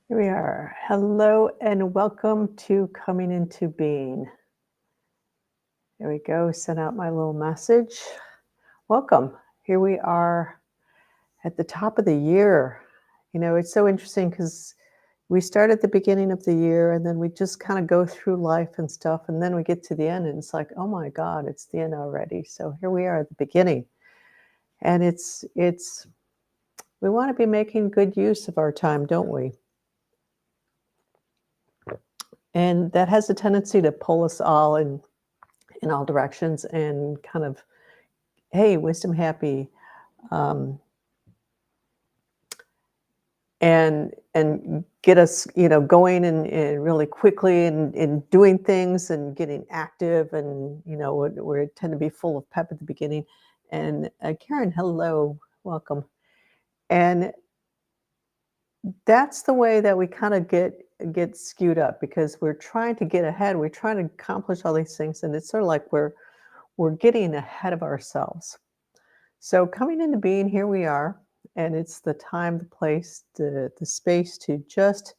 Here we are. Hello and welcome to Coming Into Being. There we go. Sent out my little message. Welcome. Here we are at the top of the year. You know, it's so interesting because we start at the beginning of the year and then we just kind of go through life and stuff. And then we get to the end and it's like, oh my God, it's the end already. So here we are at the beginning. And we want to be making good use of our time, don't we? And that has a tendency to pull us all in all directions and kind of, hey, wisdom happy, um, and get us, going and really quickly and doing things and getting active, and we tend to be full of pep at the beginning. And Karen, hello, welcome. And that's the way that we kind of get skewed up because we're trying to get ahead. We're trying to accomplish all these things, and it's sort of like we're getting ahead of ourselves. So coming into being, here we are, and it's the time, the place, the space to just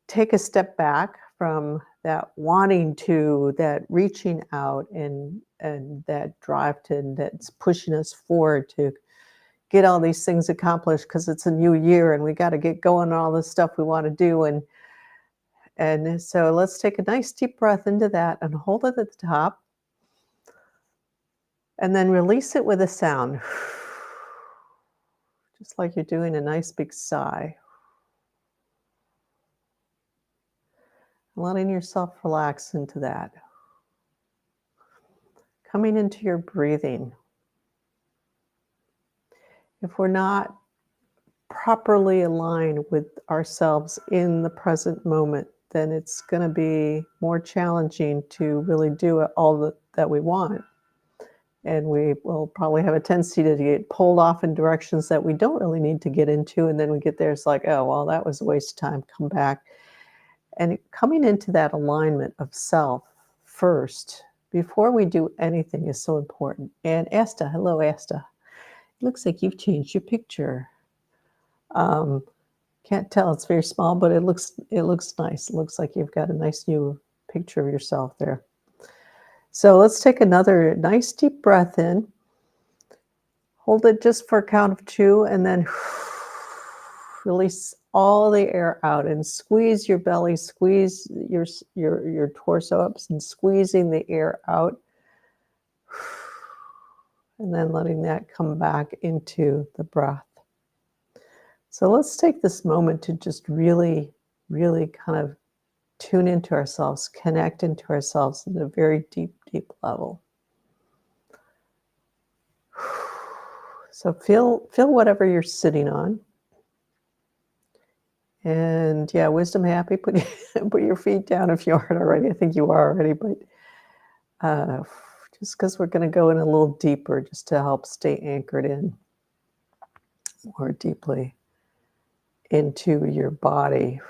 take a step back from that wanting to, that reaching out, and that drive that's pushing us forward to get all these things accomplished because it's a new year and we got to get going on all the stuff we want to do. And so let's take a nice deep breath into that and hold it at the top. And then release it with a sound. Just like you're doing a nice big sigh. Letting yourself relax into that. Coming into your breathing. If we're not properly aligned with ourselves in the present moment, then it's going to be more challenging to really do all that we want. And we will probably have a tendency to get pulled off in directions that we don't really need to get into. And then we get there, it's like, oh, well, that was a waste of time. Come back. And coming into that alignment of self first, before we do anything, is so important. And Asta, hello, Asta. It looks like you've changed your picture. Can't tell, it's very small, but it looks nice. It looks like you've got a nice new picture of yourself there. So let's take another nice deep breath in. Hold it just for a count of 2, and then release all the air out and squeeze your belly, squeeze your torso up, and squeezing the air out. And then letting that come back into the breath. So let's take this moment to just really, really kind of tune into ourselves, connect into ourselves at a very deep, deep level. So feel whatever you're sitting on. And yeah, wisdom happy, put your feet down if you aren't already. I think you are already, but just because we're going to go in a little deeper just to help stay anchored in more deeply into your body.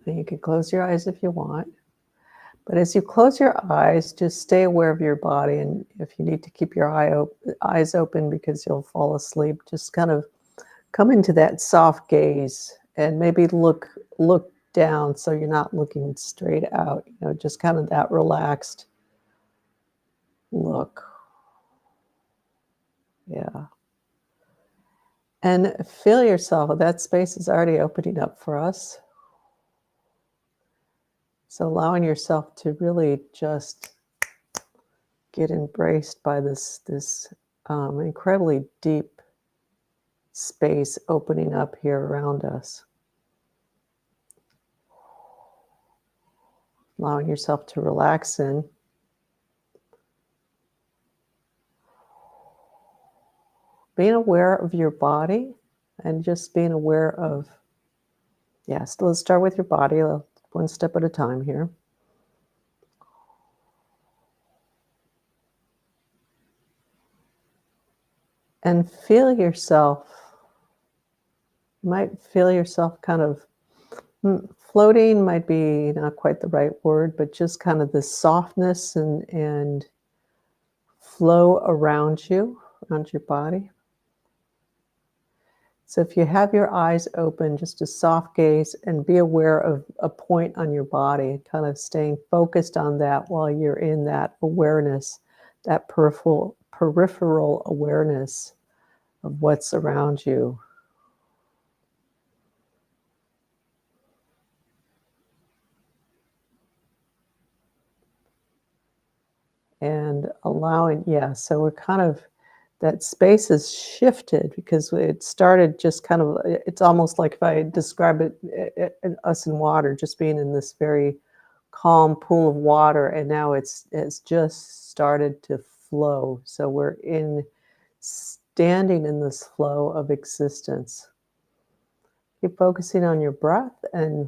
And you can close your eyes if you want. But as you close your eyes, just stay aware of your body. And if you need to keep your eyes open because you'll fall asleep, just kind of come into that soft gaze and maybe look down so you're not looking straight out. Just kind of that relaxed look. Yeah. And feel yourself. That space is already opening up for us. So allowing yourself to really just get embraced by this incredibly deep space opening up here around us. Allowing yourself to relax in. Being aware of your body and just being aware of, yes, let's start with your body, one step at a time here. And feel yourself. You might feel yourself kind of floating, might be not quite the right word, but just kind of this softness and flow around you, around your body. So if you have your eyes open, just a soft gaze and be aware of a point on your body, kind of staying focused on that while you're in that awareness, that peripheral awareness of what's around you. And allowing, yeah, so we're kind of, that space has shifted because it started just kind of, it's almost like if I describe it, us in water, just being in this very calm pool of water, and now it's just started to flow. So we're in standing in this flow of existence. Keep focusing on your breath and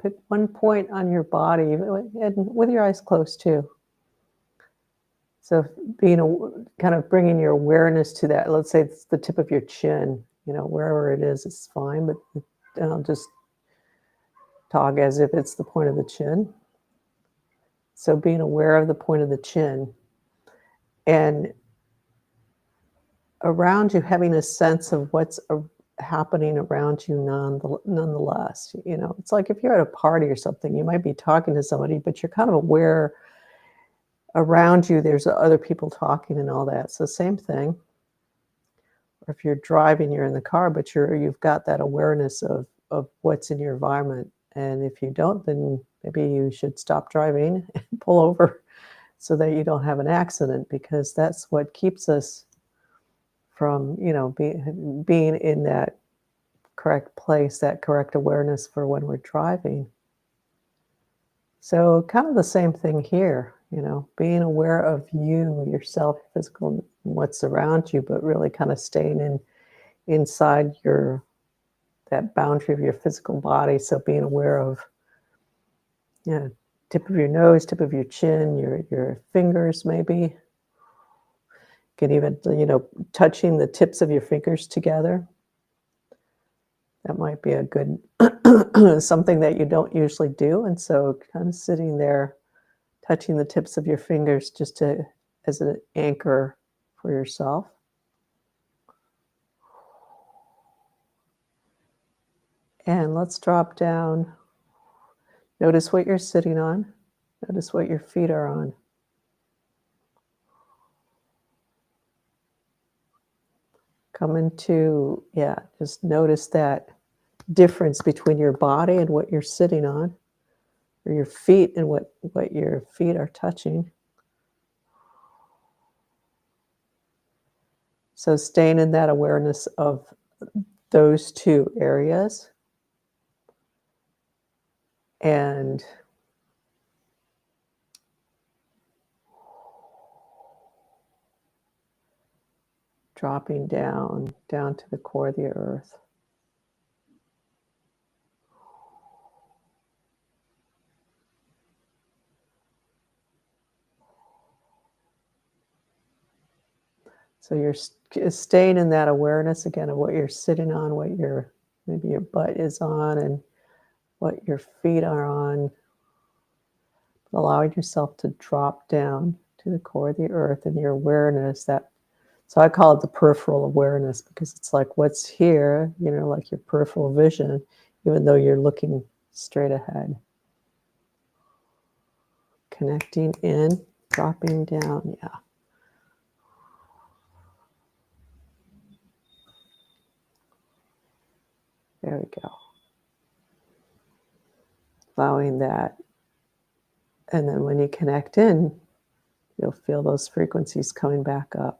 pick one point on your body, and with your eyes closed too. So being kind of bringing your awareness to that. Let's say it's the tip of your chin, wherever it is, it's fine, but just talk as if it's the point of the chin. So being aware of the point of the chin, and around you having a sense of what's happening around you nonetheless. It's like if you're at a party or something, you might be talking to somebody, but you're kind of aware around you there's other people talking and all that. So same thing. Or if you're driving, you're in the car, but you've got that awareness of what's in your environment. And if you don't, then maybe you should stop driving and pull over so that you don't have an accident, because that's what keeps us from, being in that correct place, that correct awareness for when we're driving. So kind of the same thing here, being aware of you, yourself, physical, what's around you, but really kind of staying inside that boundary of your physical body. So being aware of, tip of your nose, tip of your chin, your fingers maybe. You can even, touching the tips of your fingers together. That might be a good something that you don't usually do. And so kind of sitting there, touching the tips of your fingers just as an anchor for yourself. And let's drop down. Notice what you're sitting on. Notice what your feet are on. Come into, just notice that difference between your body and what you're sitting on, or your feet and what your feet are touching. So staying in that awareness of those two areas, and dropping down to the core of the earth. So you're staying in that awareness again of what you're sitting on, what maybe your butt is on, and what your feet are on. Allowing yourself to drop down to the core of the earth, and your awareness, so I call it the peripheral awareness, because it's like what's here, like your peripheral vision, even though you're looking straight ahead. Connecting in, dropping down, There we go. Allowing that. And then when you connect in, you'll feel those frequencies coming back up.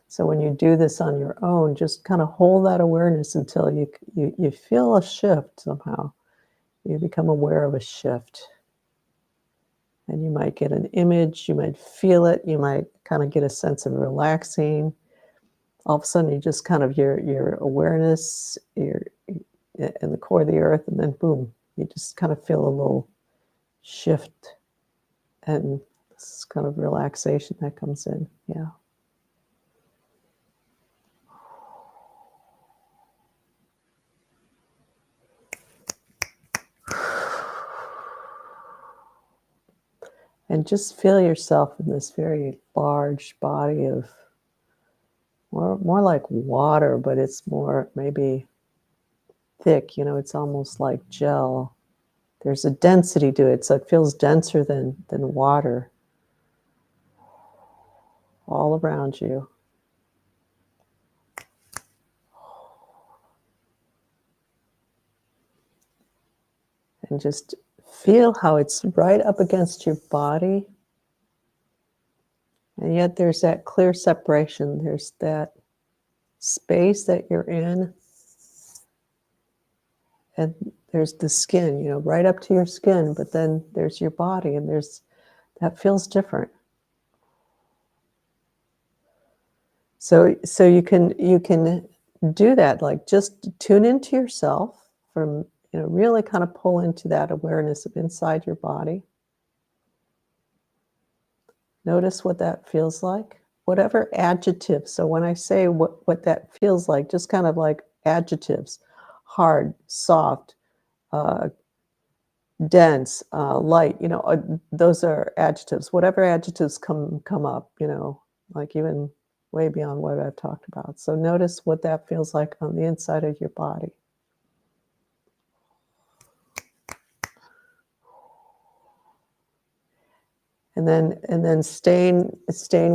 So when you do this on your own, just kind of hold that awareness until you feel a shift somehow. You become aware of a shift. And you might get an image, you might feel it, you might kind of get a sense of relaxing. All of a sudden, you just kind of, your awareness, you're in the core of the earth, and then boom, you just kind of feel a little shift and this kind of relaxation that comes in. Yeah. And just feel yourself in this very large body of more like water, but it's more maybe thick, it's almost like gel. There's a density to it, so it feels denser than water all around you. And just feel how it's right up against your body. And yet there's that clear separation. There's that space that you're in. And there's the skin, right up to your skin, but then there's your body, and that feels different. So you can do that, like just tune into yourself from, really kind of pull into that awareness of inside your body. Notice what that feels like. Whatever adjectives. So when I say what that feels like, just kind of like adjectives: hard, soft, dense, light. Those are adjectives. Whatever adjectives come up. Like even way beyond what I've talked about. So notice what that feels like on the inside of your body. And then staying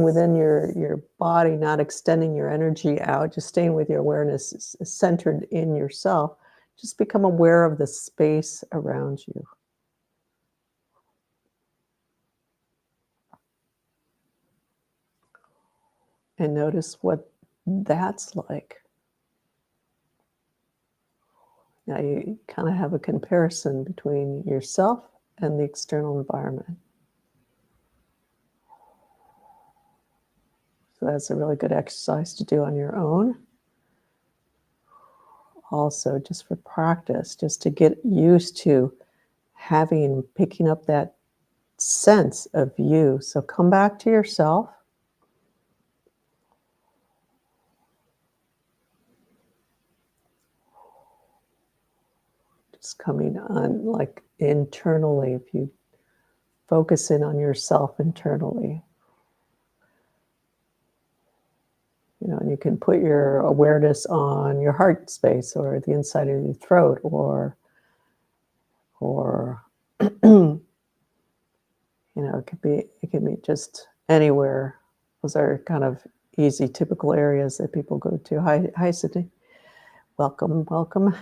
within your body, not extending your energy out, just staying with your awareness centered in yourself. Just become aware of the space around you. And notice what that's like. Now you kind of have a comparison between yourself and the external environment. So that's a really good exercise to do on your own. Also, just for practice, just to get used to picking up that sense of you. So come back to yourself. Just coming on like internally, if you focus in on yourself internally. And you can put your awareness on your heart space or the inside of your throat or it can be just anywhere. Those are kind of easy, typical areas that people go to. Hi, Sydney. Welcome.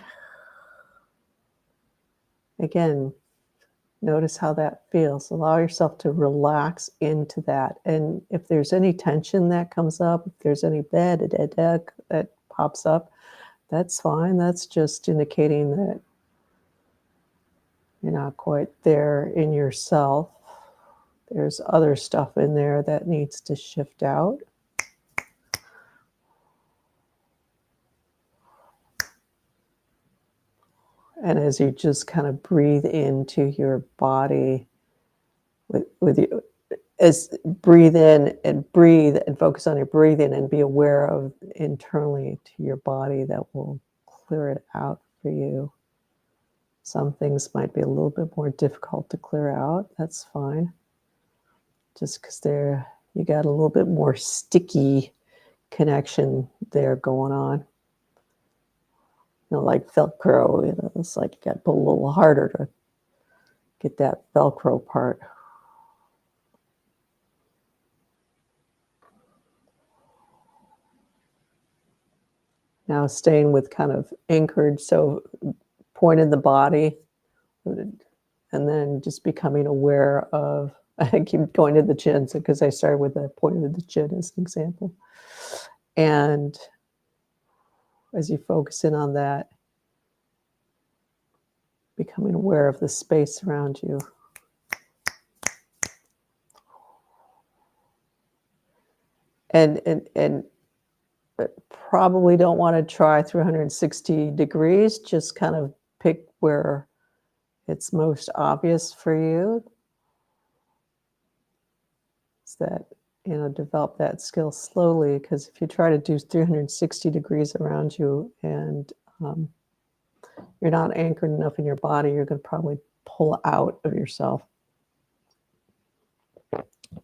Again, notice how that feels. Allow yourself to relax into that. And if there's any tension that comes up, if there's any that pops up, that's fine. That's just indicating that you're not quite there in yourself. There's other stuff in there that needs to shift out. And as you just kind of breathe into your body with you, as breathe in and breathe and focus on your breathing and be aware of internally to your body, that will clear it out for you. Some things might be a little bit more difficult to clear out. That's fine. Just because you got a little bit more sticky connection there going on. Like Velcro, it's like you got to pull a little harder to get that Velcro part. Now staying with kind of anchored, so point in the body, and then just becoming aware of, I keep going to the chin, because I started with the point of the chin as an example. And as you focus in on that, becoming aware of the space around you. And probably don't want to try 360 degrees. Just kind of pick where it's most obvious for you. It's that, develop that skill slowly, because if you try to do 360 degrees around you and you're not anchored enough in your body, you're going to probably pull out of yourself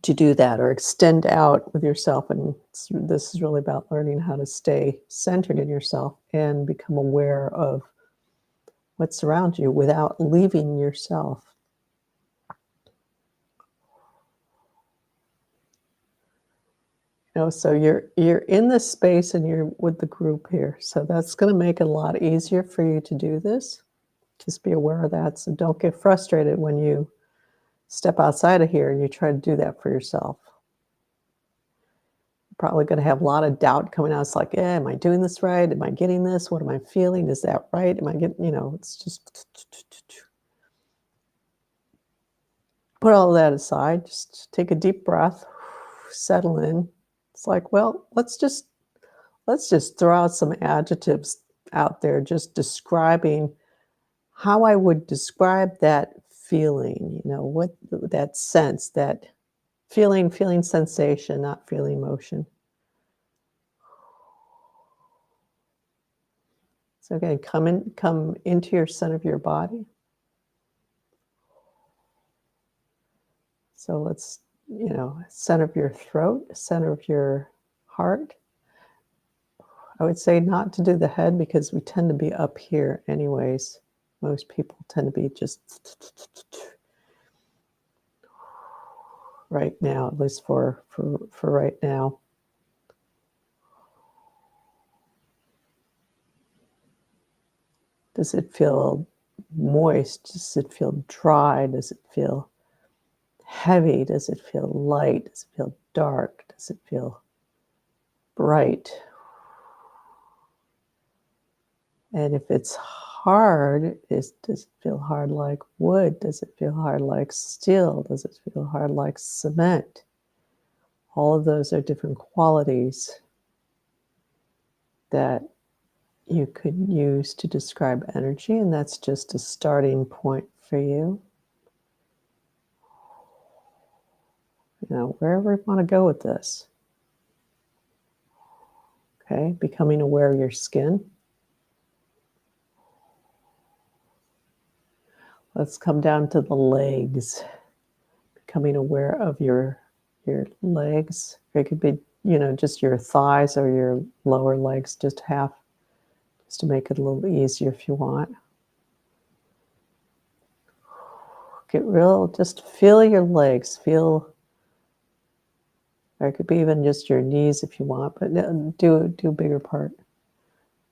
to do that, or extend out with yourself. And this is really about learning how to stay centered in yourself and become aware of what's around you without leaving yourself. So you're in this space and you're with the group here. So that's going to make it a lot easier for you to do this. Just be aware of that. So don't get frustrated when you step outside of here and you try to do that for yourself. You're probably going to have a lot of doubt coming out. It's like, am I doing this right? Am I getting this? What am I feeling? Is that right? Am I getting, it's just put all that aside. Just take a deep breath, settle in. It's like, well, let's just throw out some adjectives out there, just describing how I would describe that feeling, what that sense, that feeling sensation, not feeling motion. So again, come into your center of your body. So let's, center of your throat, center of your heart. I would say not to do the head because we tend to be up here anyways. Most people tend to be just right now, at least for right now. Does it feel moist? Does it feel dry? Does it feel heavy? Does it feel light? Does it feel dark? Does it feel bright? And if it's hard, does it feel hard like wood? Does it feel hard like steel? Does it feel hard like cement? All of those are different qualities that you could use to describe energy, and that's just a starting point for you. Wherever you want to go with this. Okay, becoming aware of your skin. Let's come down to the legs. Becoming aware of your legs. It could be, just your thighs or your lower legs, just to make it a little easier if you want. Get real, just feel your legs, or it could be even just your knees if you want, but do a bigger part.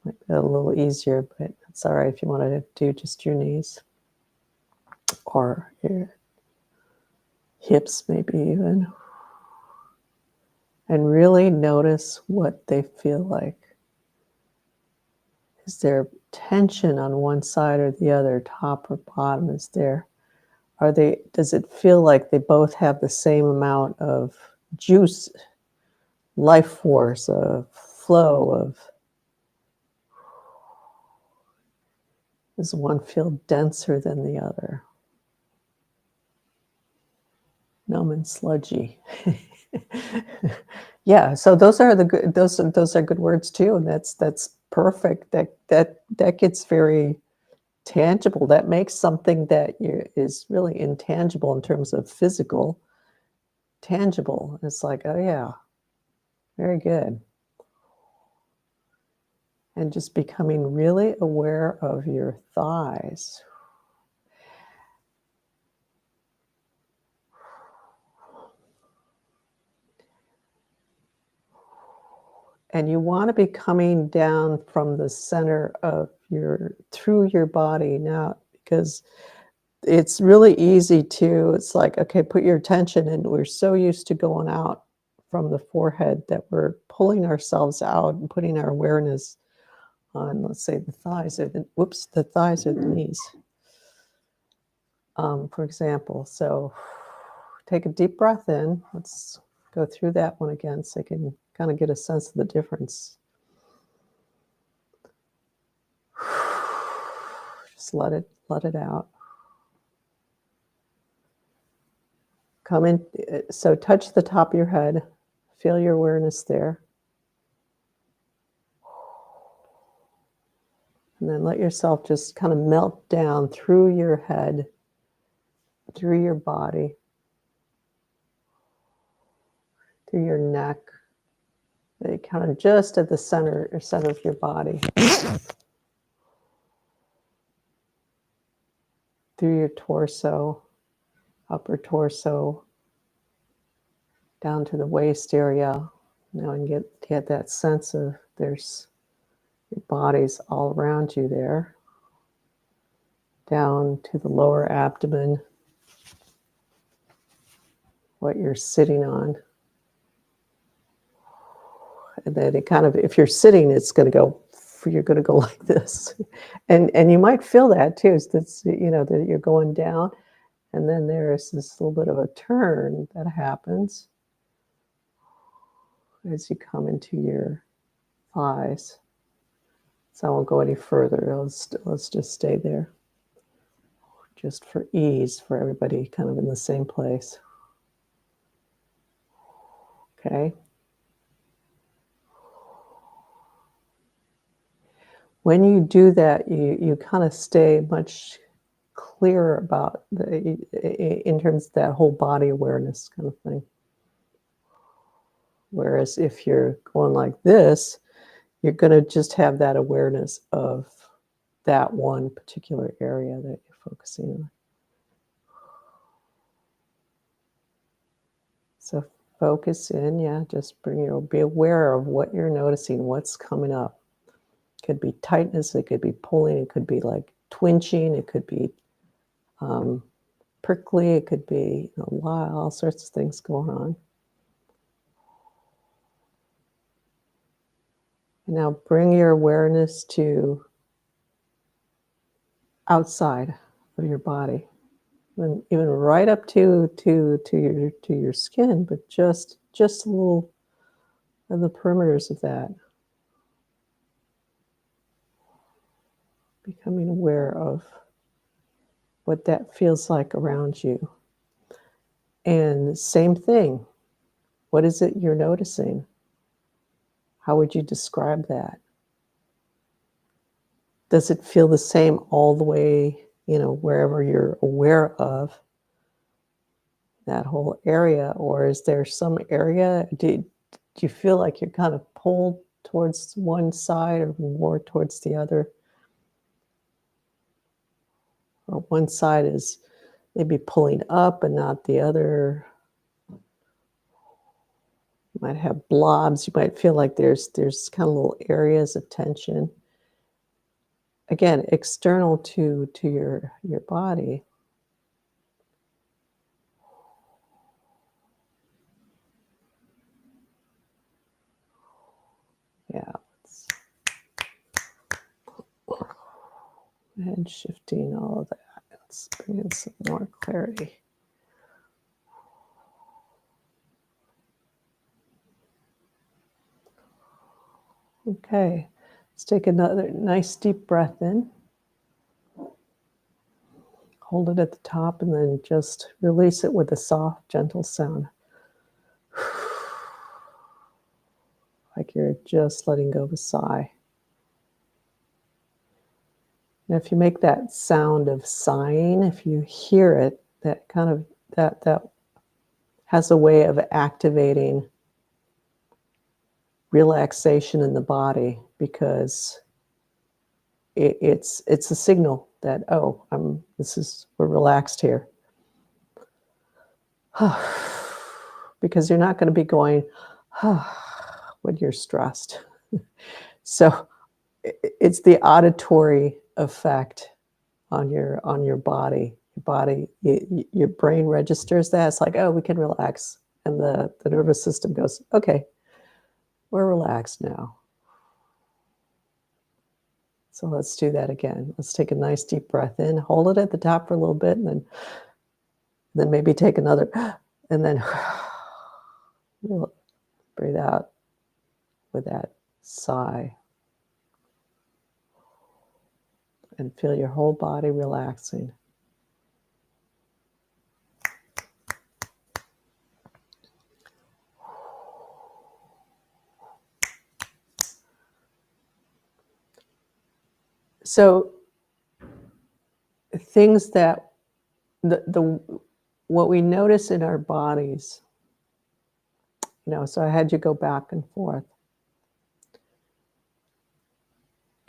Make that a little easier, but it's all right if you want to do just your knees or your hips maybe even. And really notice what they feel like. Is there tension on one side or the other, top or bottom? Does it feel like they both have the same amount of juice, life force, of flow, does one feel denser than the other? Numb and sludgy. Yeah, so those are good words too, and that's perfect. That gets very tangible. That makes something that is really intangible in terms of physical tangible. It's like, oh yeah, very good. And just becoming really aware of your thighs. And you want to be coming down from the center of through your body now, because it's really easy it's like, okay, put your attention in. We're so used to going out from the forehead that we're pulling ourselves out and putting our awareness on, let's say, the thighs or the knees, for example. So take a deep breath in. Let's go through that one again so you can kind of get a sense of the difference. Just let it out. Come in, so touch the top of your head. Feel your awareness there. And then let yourself just kind of melt down through your head, through your body, through your neck, kind of just at the center of your body. through your torso, upper torso, down to the waist area. Now and get that sense of there's your body's all around you there. Down to the lower abdomen, what you're sitting on. And then it kind of, if you're sitting, it's going to go, you're going to go like this. And you might feel that too. That's, you know, that you're going down. And then there's this little bit of a turn that happens as you come into your thighs. So I won't go any further. Let's just stay there. Just for ease, for everybody kind of in the same place. Okay. When you do that, you kind of stay much clearer about in terms of that whole body awareness kind of thing. Whereas if you're going like this, you're going to just have that awareness of that one particular area that you're focusing on. So focus in, yeah, just be aware of what you're noticing, what's coming up. It could be tightness, it could be pulling, it could be like twinching, it could be prickly, it could be all sorts of things going on. And now bring your awareness to outside of your body, and even right up to your skin, but just a little of the perimeters of that. Becoming aware of what that feels like around you. And same thing. What is it you're noticing? How would you describe that? Does it feel the same all the way, wherever you're aware of that whole area? Or is there some area, do you feel like you're kind of pulled towards one side or more towards the other? Or one side is maybe pulling up and not the other. You might have blobs. You might feel like there's kind of little areas of tension. Again, external to your body. Yeah. And shifting all of that. Let's bring in some more clarity. Okay, let's take another nice deep breath in. Hold it at the top and then just release it with a soft, gentle sound. Like you're just letting go of a sigh. And if you make that sound of sighing, if you hear it, that kind of that has a way of activating relaxation in the body, because it's a signal that, oh, we're relaxed here. Because you're not going to be going when you're stressed. So it's the auditory effect on your body. Your brain registers that. It's like, oh, we can relax. And the nervous system goes, okay, we're relaxed now. So let's do that again. Let's take a nice deep breath in, hold it at the top for a little bit, and then maybe take another, and then breathe out with that sigh. And feel your whole body relaxing. So things that what we notice in our bodies, so I had you go back and forth.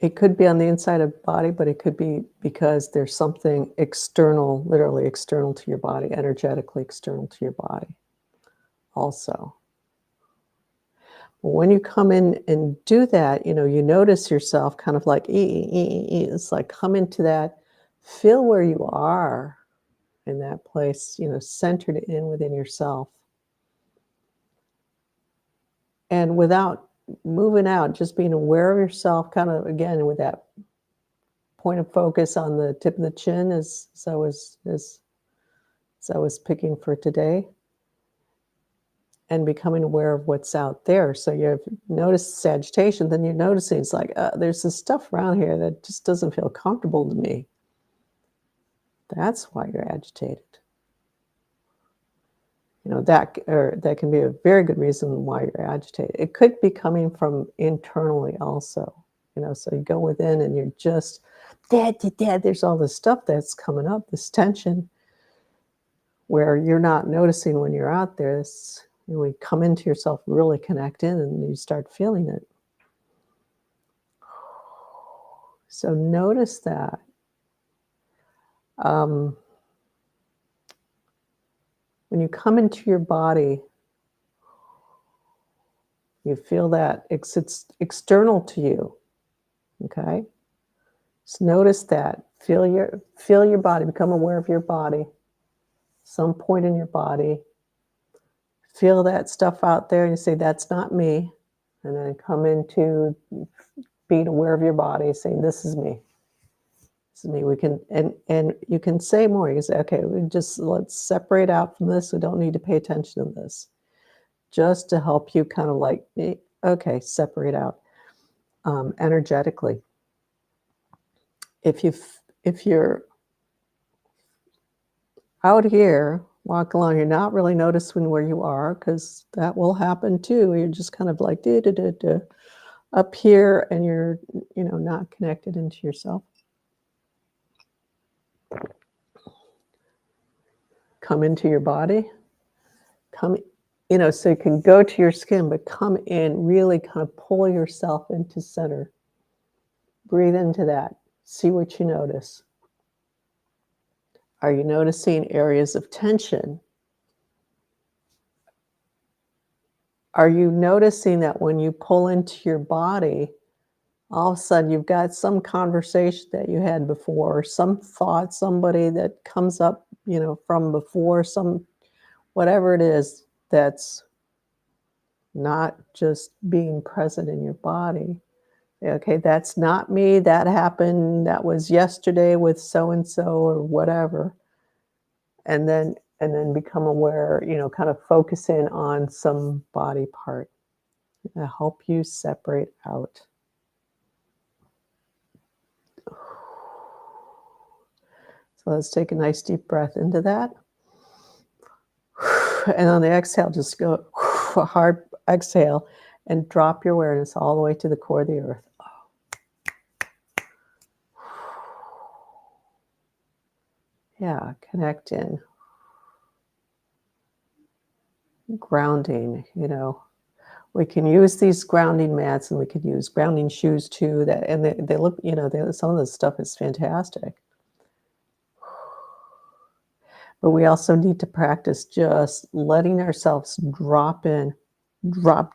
It could be on the inside of the body, but it could be because there's something external, literally external to your body, energetically external to your body also. When you come in and do that, you notice yourself kind of like, it's like come into that, feel where you are in that place, centered in within yourself. And without moving out, just being aware of yourself, kind of again with that point of focus on the tip of the chin as I was picking for today, and becoming aware of what's out there. So you've noticed agitation, then you're noticing it's like there's this stuff around here that just doesn't feel comfortable to me. That's why you're agitated. That can be a very good reason why you're agitated. It could be coming from internally also. So you go within and you're just there's all this stuff that's coming up, this tension, where you're not noticing when you're out there. You come into yourself, really connect in, and you start feeling it. So notice that. When you come into your body, you feel that it's external to you. Okay? Just notice that. Feel your body. Become aware of your body. Some point in your body. Feel that stuff out there, and you say, "That's not me." And then come into being aware of your body, saying, "This is me. This is me." We can and you can say more. You can say, "Okay, let's separate out from this. We don't need to pay attention to this." Just to help you kind of like, okay, separate out energetically. If you're out here, walk along, you're not really noticing where you are, because that will happen too. You're just kind of like up here, and you're not connected into yourself. Come into your body. Come, so you can go to your skin, but come in, really kind of pull yourself into center. Breathe into that. See what you notice. Are you noticing areas of tension? Are you noticing that when you pull into your body, all of a sudden you've got some conversation that you had before, or some thought, somebody that comes up, from before, whatever it is that's not just being present in your body. Okay, that's not me. That happened. That was yesterday with so-and-so or whatever. And then become aware, kind of focus in on some body part to help you separate out. So let's take a nice deep breath into that. And on the exhale, just go a hard exhale and drop your awareness all the way to the core of the earth. Yeah, connect in. Grounding, we can use these grounding mats, and we could use grounding shoes too. They look, some of this stuff is fantastic. But we also need to practice just letting ourselves drop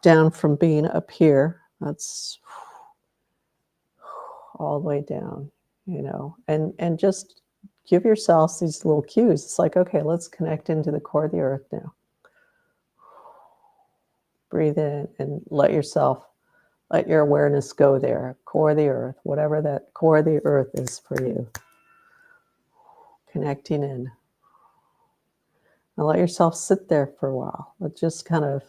down from being up here. That's all the way down, and just give yourselves these little cues. It's like, okay, let's connect into the core of the earth now. Breathe in and let your awareness go there. Core of the earth, whatever that core of the earth is for you. Connecting in. And let yourself sit there for a while. Let just kind of,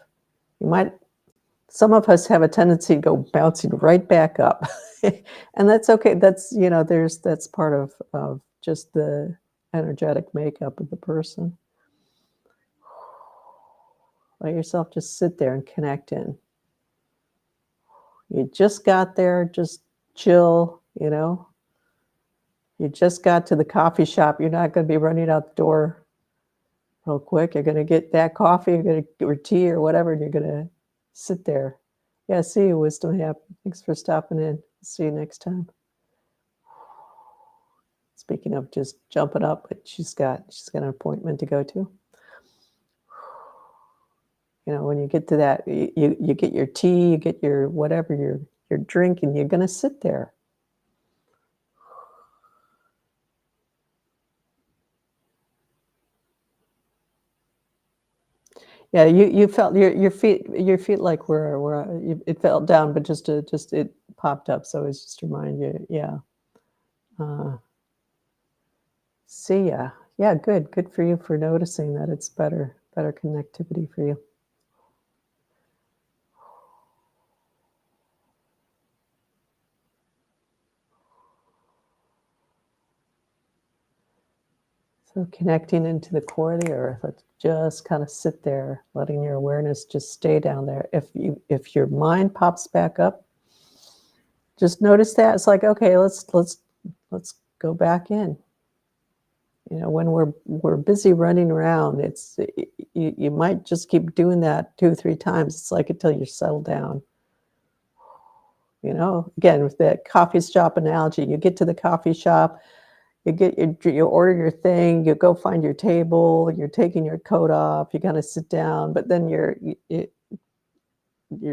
some of us have a tendency to go bouncing right back up. And that's okay. That's, that's part of just the energetic makeup of the person. Let yourself just sit there and connect in. You just got there, just chill, You just got to the coffee shop. You're not going to be running out the door real quick. You're going to get that coffee, you're going to get your tea or whatever, and you're going to sit there. Yeah, see you, Wisdom Hap. Thanks for stopping in. See you next time. Speaking of just jumping up, but she's got an appointment to go to. You know, when you get to that, you get your tea, you get your whatever you're drinking, you're gonna sit there. Yeah, you felt your feet like were it fell down, but just it popped up, so it's just to remind you, yeah. Uh, See ya. Yeah, good for you for noticing that it's better connectivity for you. So connecting into the core of the earth, let's just kind of sit there, letting your awareness just stay down there. If your mind pops back up, just notice that. It's like, okay, let's go back in. You know, when we're busy running around, you might just keep doing that 2 or 3 times. It's like until you settle down. You know, again, with that coffee shop analogy, you get to the coffee shop, you order your thing, you go find your table, you're taking your coat off, you kind of sit down, but then your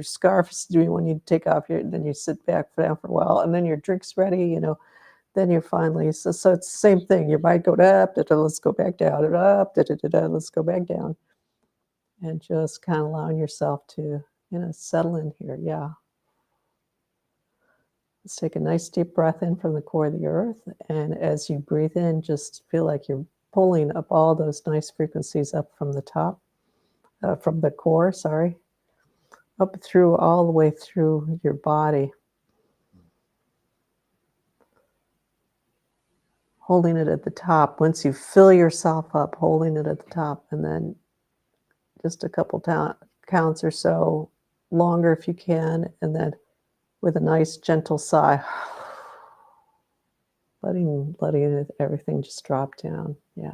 scarf is doing when you take off then you sit back down for a while, and then your drink's ready, you know, then you're finally, so it's the same thing. You might go up, da, da, let's go back down, da, up, da, da, da, da, let's go back down, and just kind of allowing yourself to, you know, settle in here. Yeah. Let's take a nice deep breath in from the core of the earth. And as you breathe in, just feel like you're pulling up all those nice frequencies up from the top, from the core, sorry, up through all the way through your body, holding it at the top. Once you fill yourself up, holding it at the top, and then just a couple counts or so longer if you can, and then with a nice gentle sigh, letting everything just drop down. Yeah.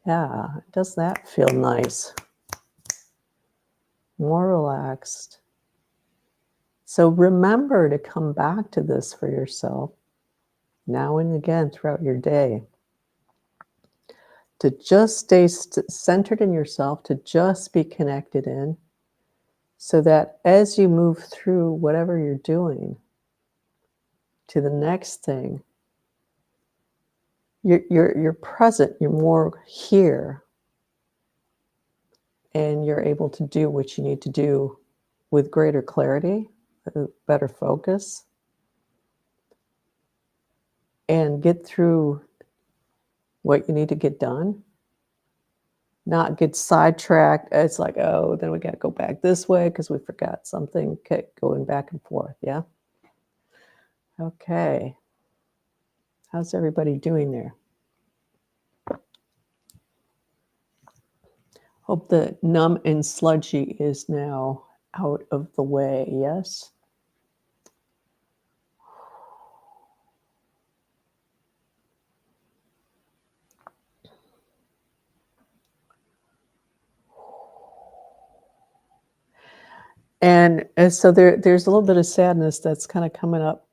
Yeah. Does that feel nice? More relaxed. So remember to come back to this for yourself now and again throughout your day, to just stay centered in yourself, to just be connected in, so that as you move through whatever you're doing to the next thing, you're present, you're more here, and you're able to do what you need to do with greater clarity, better focus, and get through what you need to get done, not get sidetracked. It's like, oh, then we got to go back this way because we forgot something. Okay, going back and forth. Yeah. Okay. How's everybody doing there? Hope the numb and sludgy is now out of the way. Yes. And so there's a little bit of sadness that's kind of coming up.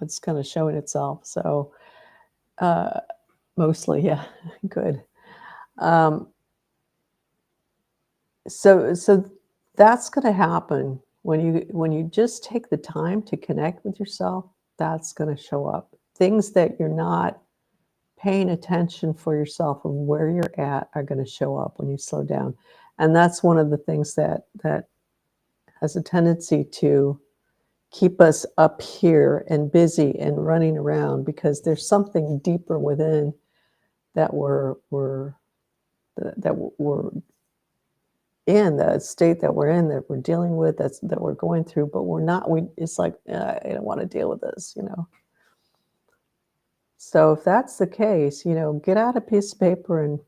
That's kind of showing itself. So mostly, yeah, good. Um, so that's going to happen when you just take the time to connect with yourself. That's going to show up. Things that you're not paying attention for yourself of where you're at are going to show up when you slow down. And that's one of the things that has a tendency to keep us up here and busy and running around, because there's something deeper within that we're in, the state that we're in, that we're dealing with, that we're going through, but we're not. It's like, I don't want to deal with this, you know. So if that's the case, you know, get out a piece of paper, and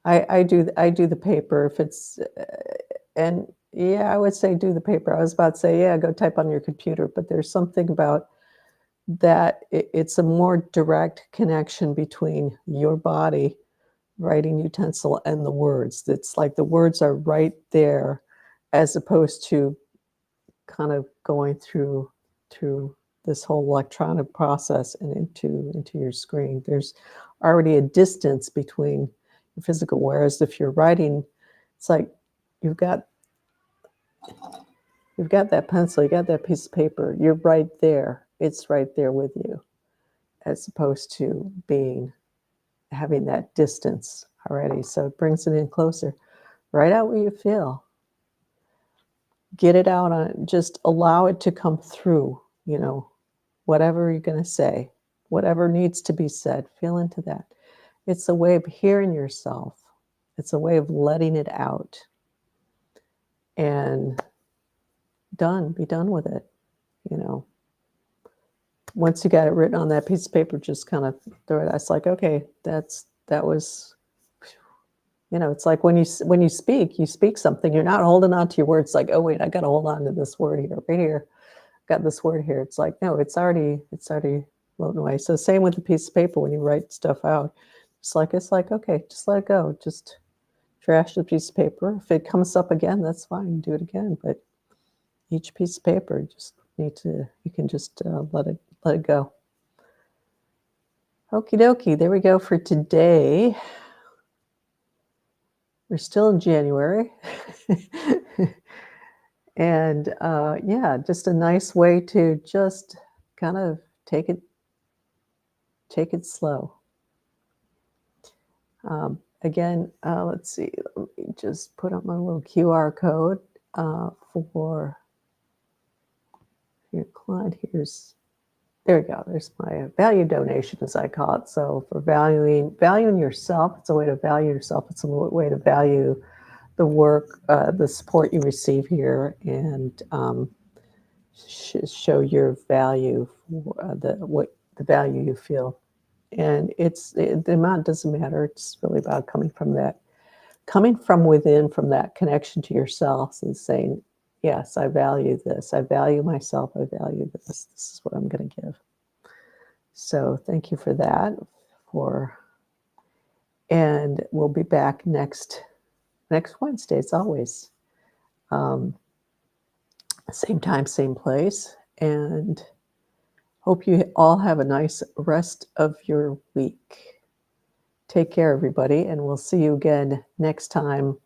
I do the paper if it's and yeah, I would say do the paper. I was about to say, yeah, go type on your computer, but there's something about that. It's a more direct connection between your body, writing utensil, and the words. It's like the words are right there, as opposed to kind of going through this whole electronic process and into your screen. There's already a distance between your physical, whereas if you're writing, it's like you've got you've got that pencil, you got that piece of paper, you're right there. It's right there with you, as opposed to having that distance already. So it brings it in closer. Write out what you feel. Get it out on, just allow it to come through, whatever you're going to say, whatever needs to be said, feel into that. It's a way of hearing yourself. It's a way of letting it out. And be done with it. Once you got it written on that piece of paper, just kind of throw it. It's like, okay, that was, it's like when you speak something, you're not holding on to your words. Like, oh wait, I got to hold on to this word here, right here. Got this word here. It's like, no, it's already floating away. So same with the piece of paper when you write stuff out. It's like, okay, just let it go. Just trash the piece of paper. If it comes up again, that's fine. Do it again. But each piece of paper, you can just let it go. Okie dokie, there we go for today. We're still in January. And yeah, just a nice way to just kind of take it slow. Again, let's see, let me just put up my little QR code for your client. There we go. There's my value donation, as I call it. So for valuing yourself, it's a way to value yourself. It's a way to value the work, the support you receive here, and show your value for the value you feel. And the amount doesn't matter. It's really about coming from within, from that connection to yourself, and saying, yes, I value this. I value myself. I value this. This is what I'm going to give. So thank you for that. And we'll be back next Wednesday, as always. Same time, same place. And hope you all have a nice rest of your week. Take care, everybody, and we'll see you again next time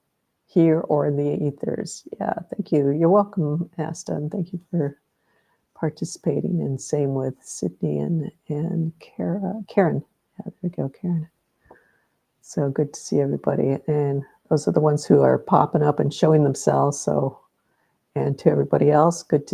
here or in the ethers. Yeah, thank you. You're welcome, Asta, and thank you for participating. And same with Sydney and Karen. Yeah, there we go, Karen. So good to see everybody. And those are the ones who are popping up and showing themselves. And to everybody else, good to